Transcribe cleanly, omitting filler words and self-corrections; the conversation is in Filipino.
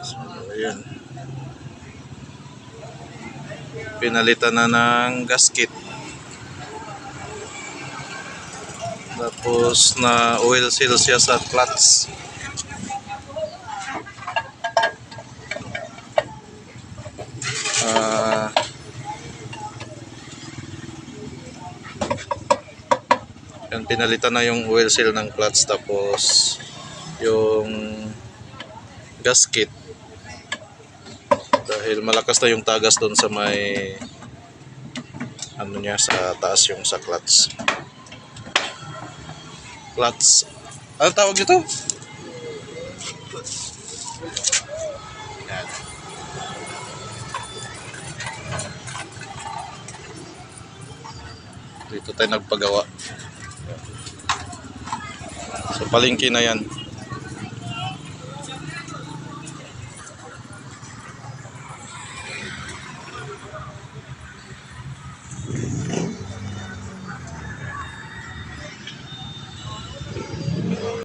So, ayan. Pinalitan na ng gasket. Tapos na oil seal siya sa clutch. Yan, pinalitan na yung oil seal ng clutch, tapos yung gasket, dahil malakas na yung tagas doon sa may ano niya, sa taas yung sa clutch. Ano tawag dito? Yan. Dito tayo nagpagawa. So palengke na yan.